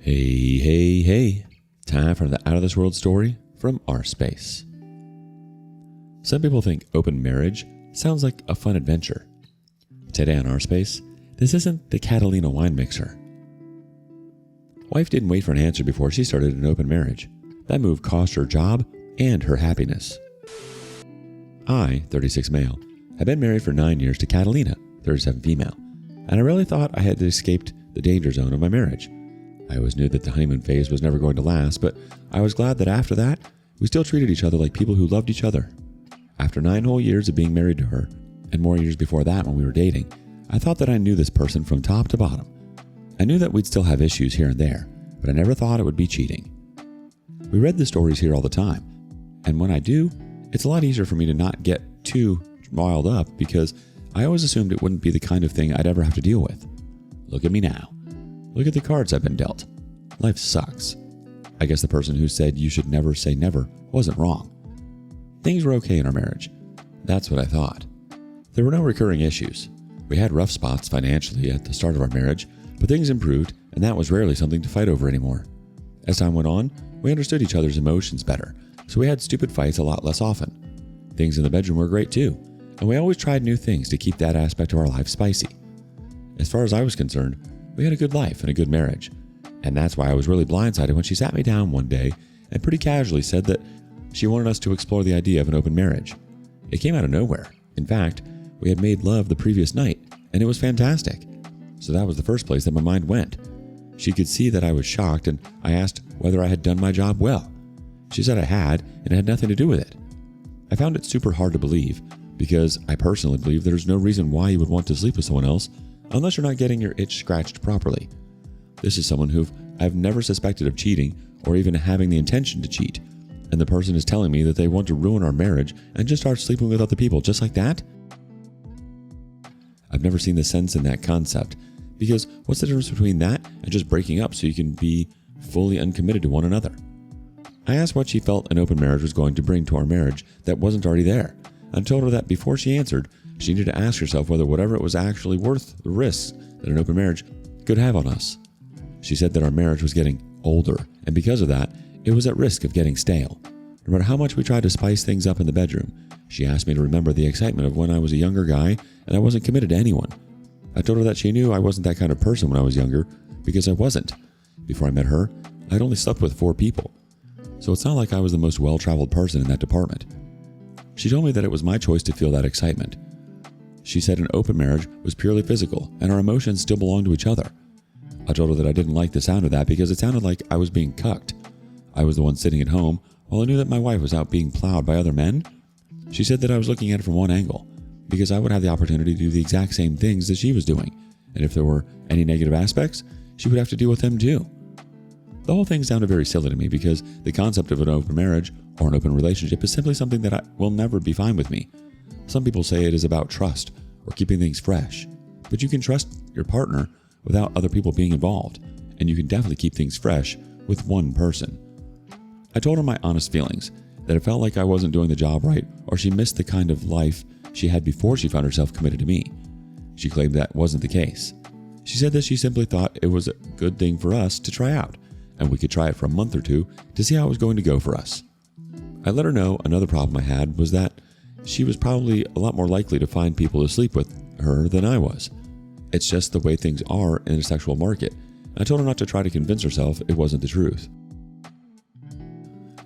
Hey, hey, hey. Time for the Out of This World story from rSpace. Some people think open marriage sounds like a fun adventure. Today on rSpace, this isn't the Catalina wine mixer. Wife didn't wait for an answer before she started an open marriage. That move cost her job and her happiness. I, 36 male, have been married for 9 years to Catalina, 37 female, and I really thought I had escaped the danger zone of my marriage. I always knew that the honeymoon phase was never going to last, but I was glad that after that, we still treated each other like people who loved each other. After 9 whole years of being married to her, and more years before that when we were dating, I thought that I knew this person from top to bottom. I knew that we'd still have issues here and there, but I never thought it would be cheating. We read the stories here all the time, and when I do, it's a lot easier for me to not get too riled up because I always assumed it wouldn't be the kind of thing I'd ever have to deal with. Look at me now. Look at the cards I've been dealt. Life sucks. I guess the person who said you should never say never wasn't wrong. Things were okay in our marriage. That's what I thought. There were no recurring issues. We had rough spots financially at the start of our marriage, but things improved, and that was rarely something to fight over anymore. As time went on, we understood each other's emotions better, so we had stupid fights a lot less often. Things in the bedroom were great too, and we always tried new things to keep that aspect of our life spicy. As far as I was concerned, we had a good life and a good marriage, and that's why I was really blindsided when she sat me down one day and pretty casually said that she wanted us to explore the idea of an open marriage. It came out of nowhere. In fact, we had made love the previous night, and it was fantastic. So that was the first place that my mind went. She could see that I was shocked, and I asked whether I had done my job well. She said I had, and it had nothing to do with it. I found it super hard to believe, because I personally believe there's no reason why you would want to sleep with someone else unless you're not getting your itch scratched properly. This is someone who I've never suspected of cheating or even having the intention to cheat, and the person is telling me that they want to ruin our marriage and just start sleeping with other people just like that? I've never seen the sense in that concept, because what's the difference between that and just breaking up so you can be fully uncommitted to one another? I asked what she felt an open marriage was going to bring to our marriage that wasn't already there, and told her that before she answered, she needed to ask herself whether whatever it was actually worth the risks that an open marriage could have on us. She said that our marriage was getting older, and because of that, it was at risk of getting stale. No matter how much we tried to spice things up in the bedroom, she asked me to remember the excitement of when I was a younger guy and I wasn't committed to anyone. I told her that she knew I wasn't that kind of person when I was younger, because I wasn't. Before I met her, I'd only slept with 4 people. So it's not like I was the most well-traveled person in that department. She told me that it was my choice to feel that excitement. She said an open marriage was purely physical, and our emotions still belonged to each other. I told her that I didn't like the sound of that because it sounded like I was being cucked. I was the one sitting at home, while I knew that my wife was out being plowed by other men. She said that I was looking at it from one angle, because I would have the opportunity to do the exact same things that she was doing, and if there were any negative aspects, she would have to deal with them too. The whole thing sounded very silly to me because the concept of an open marriage or an open relationship is simply something that will never be fine with me. Some people say it is about trust or keeping things fresh, but you can trust your partner without other people being involved, and you can definitely keep things fresh with one person. I told her my honest feelings, that it felt like I wasn't doing the job right or she missed the kind of life she had before she found herself committed to me. She claimed that wasn't the case. She said that she simply thought it was a good thing for us to try out, and we could try it for a month or 2 to see how it was going to go for us. I let her know another problem I had was that she was probably a lot more likely to find people to sleep with her than I was. It's just the way things are in the sexual market. I told her not to try to convince herself it wasn't the truth.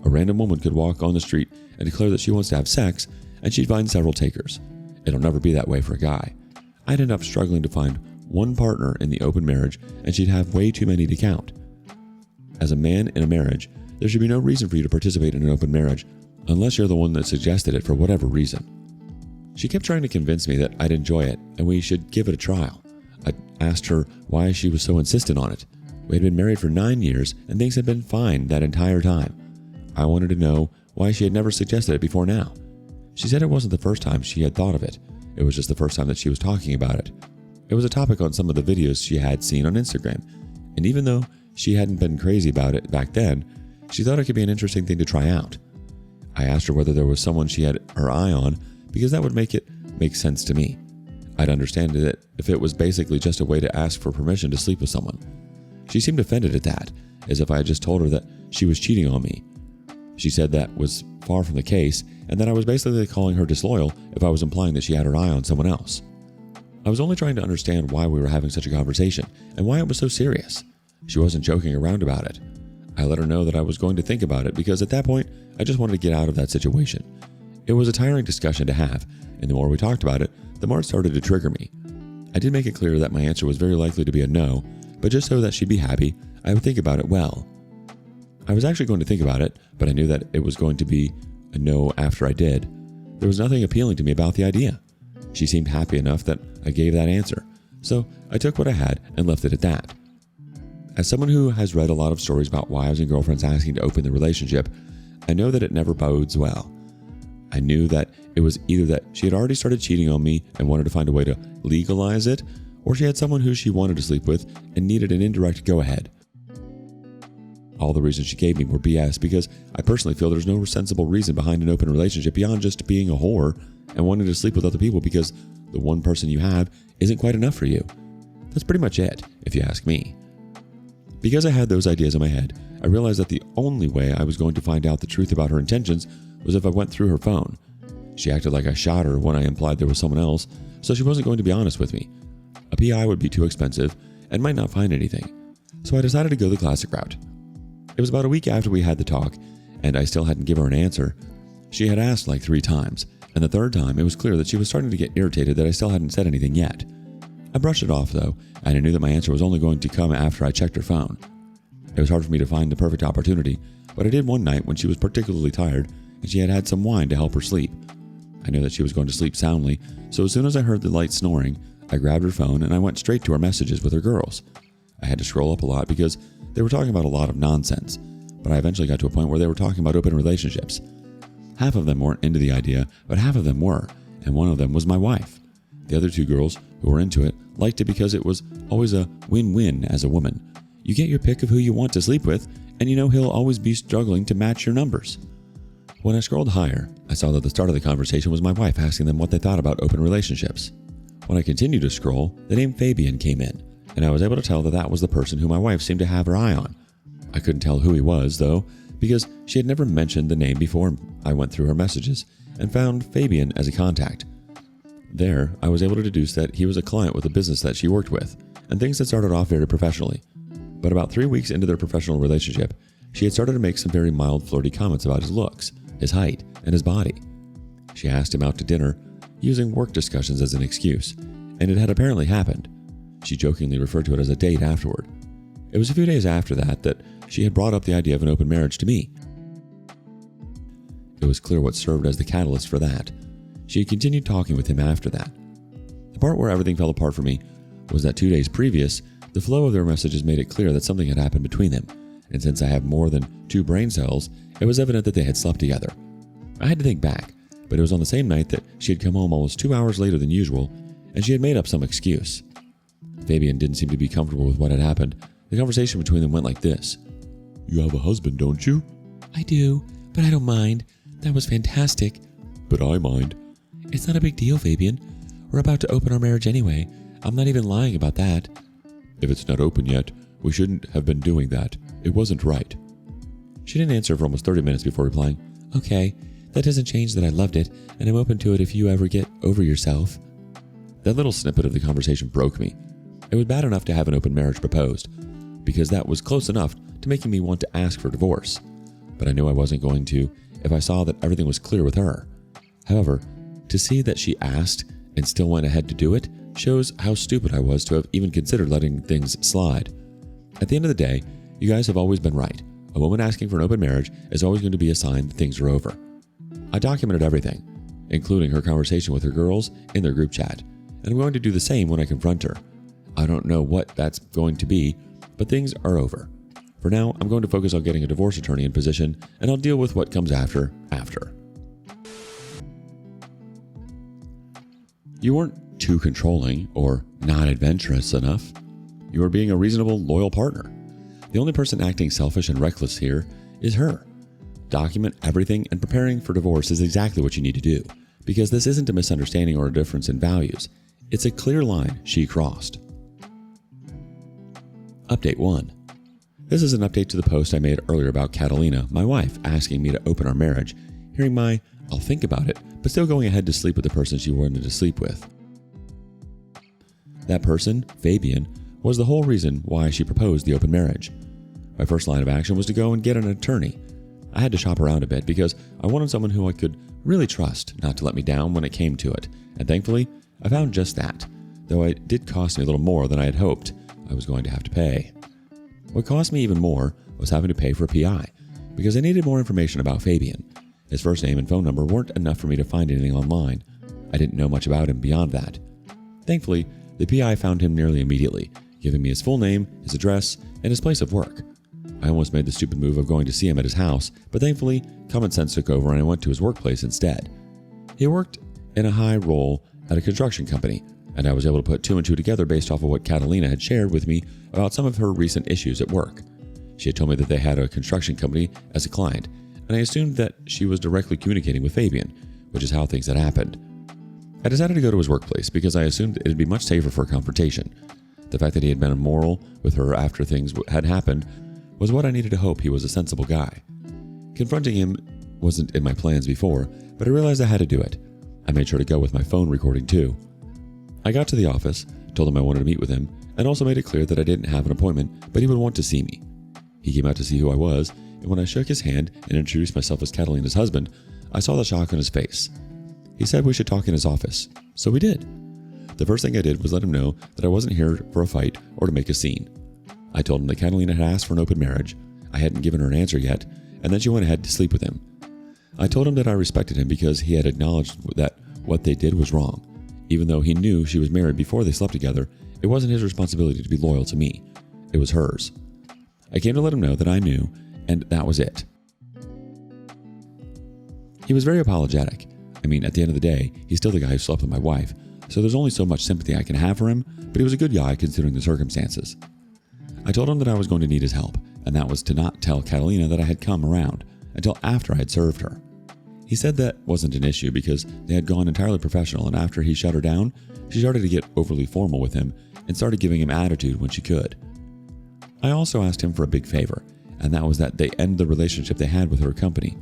A random woman could walk on the street and declare that she wants to have sex, and she'd find several takers. It'll never be that way for a guy. I'd end up struggling to find one partner in the open marriage, and she'd have way too many to count. As a man in a marriage, there should be no reason for you to participate in an open marriage unless you're the one that suggested it for whatever reason. She kept trying to convince me that I'd enjoy it and we should give it a trial. I asked her why she was so insistent on it. We had been married for 9 years and things had been fine that entire time. I wanted to know why she had never suggested it before now. She said it wasn't the first time she had thought of it. It was just the first time that she was talking about it. It was a topic on some of the videos she had seen on Instagram, and even though she hadn't been crazy about it back then, she thought it could be an interesting thing to try out. I asked her whether there was someone she had her eye on, because that would make it make sense to me. I'd understand it if it was basically just a way to ask for permission to sleep with someone. She seemed offended at that, as if I had just told her that she was cheating on me. She said that was far from the case, and that I was basically calling her disloyal if I was implying that she had her eye on someone else. I was only trying to understand why we were having such a conversation, and why it was so serious. She wasn't joking around about it. I let her know that I was going to think about it because at that point, I just wanted to get out of that situation. It was a tiring discussion to have, and the more we talked about it, the more it started to trigger me. I did make it clear that my answer was very likely to be a no, but just so that she'd be happy, I would think about it well. I was actually going to think about it, but I knew that it was going to be a no after I did. There was nothing appealing to me about the idea. She seemed happy enough that I gave that answer, so I took what I had and left it at that. As someone who has read a lot of stories about wives and girlfriends asking to open the relationship, I know that it never bodes well. I knew that it was either that she had already started cheating on me and wanted to find a way to legalize it, or she had someone who she wanted to sleep with and needed an indirect go-ahead. All the reasons she gave me were BS because I personally feel there's no sensible reason behind an open relationship beyond just being a whore and wanting to sleep with other people because the one person you have isn't quite enough for you. That's pretty much it, if you ask me. Because I had those ideas in my head, I realized that the only way I was going to find out the truth about her intentions was if I went through her phone. She acted like I shot her when I implied there was someone else, so she wasn't going to be honest with me. A PI would be too expensive and might not find anything, so I decided to go the classic route. It was about a week after we had the talk, and I still hadn't given her an answer. She had asked like 3 times, and the third time it was clear that she was starting to get irritated that I still hadn't said anything yet. I brushed it off though, and I knew that my answer was only going to come after I checked her phone. It was hard for me to find the perfect opportunity, but I did one night when she was particularly tired and she had had some wine to help her sleep. I knew that she was going to sleep soundly, so as soon as I heard the light snoring, I grabbed her phone and I went straight to her messages with her girls. I had to scroll up a lot because they were talking about a lot of nonsense, but I eventually got to a point where they were talking about open relationships. Half of them weren't into the idea, but half of them were, and one of them was my wife. The other 2 girls who were into it liked it because it was always a win-win as a woman. You get your pick of who you want to sleep with, and you know he'll always be struggling to match your numbers. When I scrolled higher, I saw that the start of the conversation was my wife asking them what they thought about open relationships. When I continued to scroll, the name Fabian came in, and I was able to tell that that was the person who my wife seemed to have her eye on. I couldn't tell who he was, though, because she had never mentioned the name before. I went through her messages and found Fabian as a contact. There, I was able to deduce that he was a client with a business that she worked with, and things had started off very professionally. But about 3 weeks into their professional relationship, she had started to make some very mild, flirty comments about his looks, his height, and his body. She asked him out to dinner, using work discussions as an excuse, and it had apparently happened. She jokingly referred to it as a date afterward. It was a few days after that she had brought up the idea of an open marriage to me. It was clear what served as the catalyst for that. She had continued talking with him after that. The part where everything fell apart for me was that 2 days previous, the flow of their messages made it clear that something had happened between them, and since I have more than 2 brain cells, it was evident that they had slept together. I had to think back, but it was on the same night that she had come home almost 2 hours later than usual, and she had made up some excuse. Fabian didn't seem to be comfortable with what had happened. The conversation between them went like this. "You have a husband, don't you?" "I do, but I don't mind. That was fantastic." "But I mind." "It's not a big deal, Fabian. We're about to open our marriage anyway. I'm not even lying about that." "If it's not open yet, we shouldn't have been doing that. It wasn't right." She didn't answer for almost 30 minutes before replying, "Okay, that doesn't change that I loved it, and I'm open to it if you ever get over yourself." That little snippet of the conversation broke me. It was bad enough to have an open marriage proposed, because that was close enough to making me want to ask for divorce. But I knew I wasn't going to if I saw that everything was clear with her. However, to see that she asked and still went ahead to do it shows how stupid I was to have even considered letting things slide. At the end of the day, you guys have always been right. A woman asking for an open marriage is always going to be a sign that things are over. I documented everything, including her conversation with her girls in their group chat, and I'm going to do the same when I confront her. I don't know what that's going to be, but things are over. For now, I'm going to focus on getting a divorce attorney in position, and I'll deal with what comes after. You weren't too controlling or not adventurous enough. You were being a reasonable, loyal partner. The only person acting selfish and reckless here is her. Document everything, and preparing for divorce is exactly what you need to do, because this isn't a misunderstanding or a difference in values. It's a clear line she crossed. Update 1. This is an update to the post I made earlier about Catalina, my wife, asking me to open our marriage, hearing my, "I'll think about it," but still going ahead to sleep with the person she wanted to sleep with. That person, Fabian, was the whole reason why she proposed the open marriage. My first line of action was to go and get an attorney. I had to shop around a bit because I wanted someone who I could really trust not to let me down when it came to it, and thankfully, I found just that, though it did cost me a little more than I had hoped I was going to have to pay. What cost me even more was having to pay for a PI, because I needed more information about Fabian. His first name and phone number weren't enough for me to find anything online. I didn't know much about him beyond that. Thankfully, the PI found him nearly immediately, giving me his full name, his address, and his place of work. I almost made the stupid move of going to see him at his house, but thankfully, common sense took over and I went to his workplace instead. He worked in a high role at a construction company, and I was able to put two and two together based off of what Catalina had shared with me about some of her recent issues at work. She had told me that they had a construction company as a client, and I assumed that she was directly communicating with Fabian, which is how things had happened. I decided to go to his workplace because I assumed it'd be much safer for a confrontation. The fact that he had been immoral with her after things had happened was what I needed to hope he was a sensible guy. Confronting him wasn't in my plans before, but I realized I had to do it. I made sure to go with my phone recording too. I got to the office, told him I wanted to meet with him, and also made it clear that I didn't have an appointment, but he would want to see me. He came out to see who I was, and when I shook his hand and introduced myself as Catalina's husband, I saw the shock on his face. He said we should talk in his office, so we did. The first thing I did was let him know that I wasn't here for a fight or to make a scene. I told him that Catalina had asked for an open marriage, I hadn't given her an answer yet, and then she went ahead to sleep with him. I told him that I respected him because he had acknowledged that what they did was wrong. Even though he knew she was married before they slept together, it wasn't his responsibility to be loyal to me. It was hers. I came to let him know that I knew, and that was it. He was very apologetic. I mean, at the end of the day, he's still the guy who slept with my wife, so there's only so much sympathy I can have for him, but he was a good guy considering the circumstances. I told him that I was going to need his help, and that was to not tell Catalina that I had come around until after I had served her. He said that wasn't an issue because they had gone entirely professional, and after he shut her down, she started to get overly formal with him and started giving him attitude when she could. I also asked him for a big favor, and that was that they end the relationship they had with her company.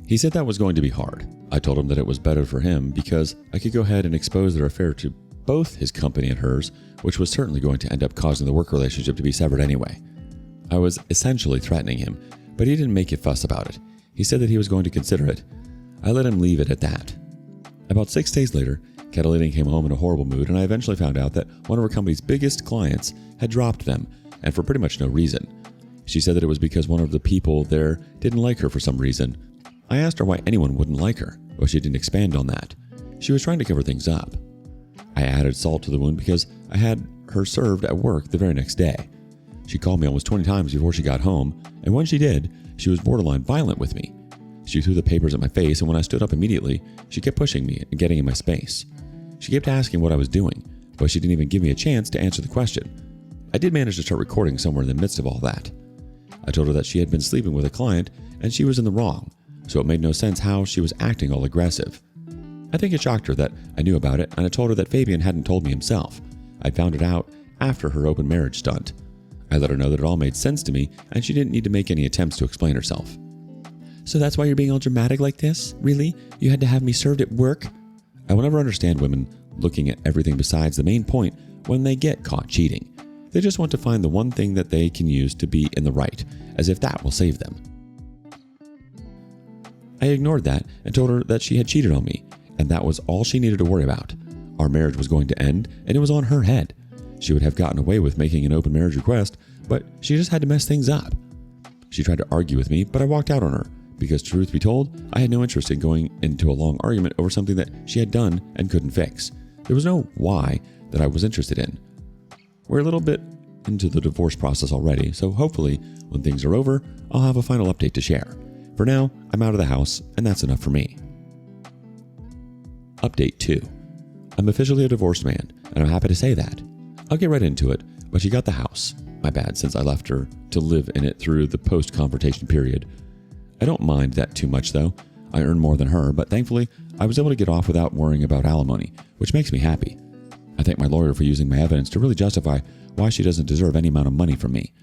He said that was going to be hard. I told him that it was better for him because I could go ahead and expose their affair to both his company and hers, which was certainly going to end up causing the work relationship to be severed anyway. I was essentially threatening him, but he didn't make a fuss about it. He said that he was going to consider it. I let him leave it at that. About 6 days later, Catalina came home in a horrible mood, and I eventually found out that one of her company's biggest clients had dropped them, and for pretty much no reason. She said that it was because one of the people there didn't like her for some reason. I asked her why anyone wouldn't like her, but she didn't expand on that. She was trying to cover things up. I added salt to the wound because I had her served at work the very next day. She called me almost 20 times before she got home, and when she did, she was borderline violent with me. She threw the papers at my face, and when I stood up immediately, she kept pushing me and getting in my space. She kept asking what I was doing, but she didn't even give me a chance to answer the question. I did manage to start recording somewhere in the midst of all that. I told her that she had been sleeping with a client, and she was in the wrong, so it made no sense how she was acting all aggressive. I think it shocked her that I knew about it, and I told her that Fabian hadn't told me himself. I'd found it out after her open marriage stunt. I let her know that it all made sense to me, and she didn't need to make any attempts to explain herself. "So that's why you're being all dramatic like this? Really? You had to have me served at work?" I will never understand women looking at everything besides the main point when they get caught cheating. They just want to find the one thing that they can use to be in the right, as if that will save them. I ignored that and told her that she had cheated on me, and that was all she needed to worry about. Our marriage was going to end, and it was on her head. She would have gotten away with making an open marriage request, but she just had to mess things up. She tried to argue with me, but I walked out on her, because truth be told, I had no interest in going into a long argument over something that she had done and couldn't fix. There was no why that I was interested in. We're a little bit into the divorce process already, so hopefully, when things are over, I'll have a final update to share. For now, I'm out of the house, and that's enough for me. Update 2. I'm officially a divorced man, and I'm happy to say that. I'll get right into it, but she got the house. My bad, since I left her to live in it through the post-confrontation period. I don't mind that too much, though. I earn more than her, but thankfully, I was able to get off without worrying about alimony, which makes me happy. I thank my lawyer for using my evidence to really justify why she doesn't deserve any amount of money from me.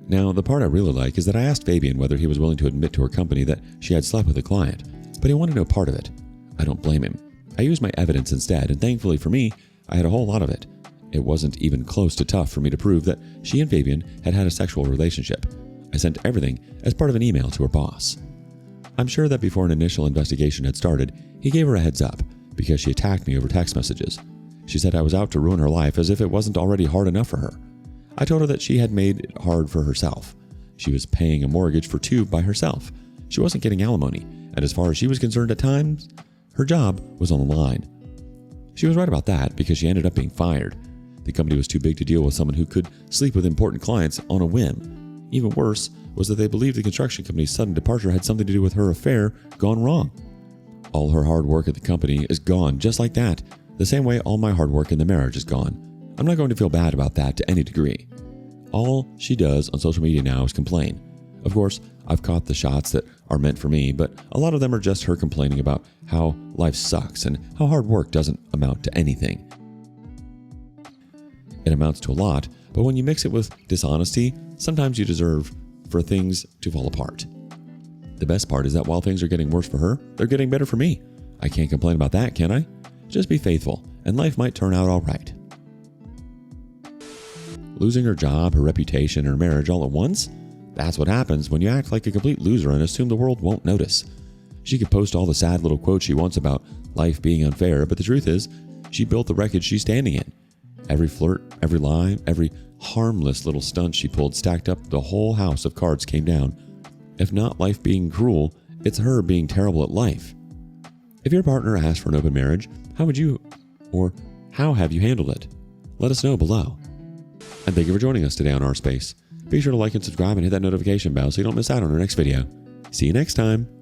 Now, the part I really like is that I asked Fabian whether he was willing to admit to her company that she had slept with a client, but he wanted no part of it. I don't blame him. I used my evidence instead, and thankfully for me, I had a whole lot of it. It wasn't even close to tough for me to prove that she and Fabian had had a sexual relationship. I sent everything as part of an email to her boss. I'm sure that before an initial investigation had started, he gave her a heads up because she attacked me over text messages. She said I was out to ruin her life as if it wasn't already hard enough for her. I told her that she had made it hard for herself. She was paying a mortgage for 2 by herself. She wasn't getting alimony, and as far as she was concerned at times, her job was on the line. She was right about that because she ended up being fired. The company was too big to deal with someone who could sleep with important clients on a whim. Even worse was that they believed the construction company's sudden departure had something to do with her affair gone wrong. All her hard work at the company is gone just like that, the same way all my hard work in the marriage is gone. I'm not going to feel bad about that to any degree. All she does on social media now is complain. Of course, I've caught the shots that are meant for me, but a lot of them are just her complaining about how life sucks and how hard work doesn't amount to anything. It amounts to a lot, but when you mix it with dishonesty, sometimes you deserve for things to fall apart. The best part is that while things are getting worse for her, they're getting better for me. I can't complain about that, can I? Just be faithful, and life might turn out all right. Losing her job, her reputation, and her marriage all at once? That's what happens when you act like a complete loser and assume the world won't notice. She could post all the sad little quotes she wants about life being unfair, but the truth is, she built the wreckage she's standing in. Every flirt, every lie, every harmless little stunt she pulled stacked up, the whole house of cards came down. If not life being cruel, it's her being terrible at life. If your partner asked for an open marriage, how would you, or how have you handled it? Let us know below. And thank you for joining us today on rSpace. Be sure to like and subscribe and hit that notification bell so you don't miss out on our next video. See you next time.